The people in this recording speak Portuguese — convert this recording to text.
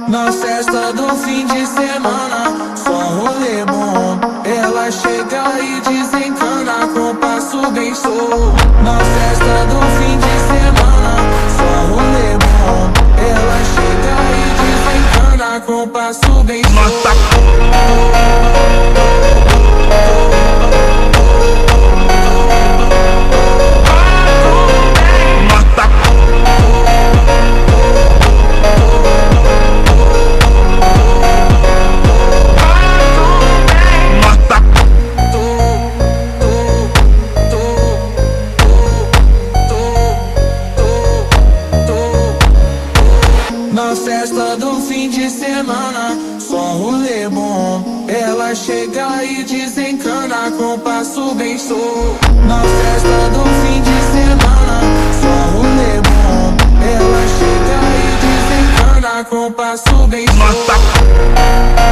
Na festa do fim de semana, só rolê bom. Ela chega e desencana com passo bem solto. Na festa do fim de semana, só rolê bom. Ela chega e desencana com passo bem solto. Na festa do fim de semana, só rolê bom. Ela chega e desencana com passo bem solto. Na festa do fim de semana, só rolê bom. Ela chega e desencana com passo bem solto.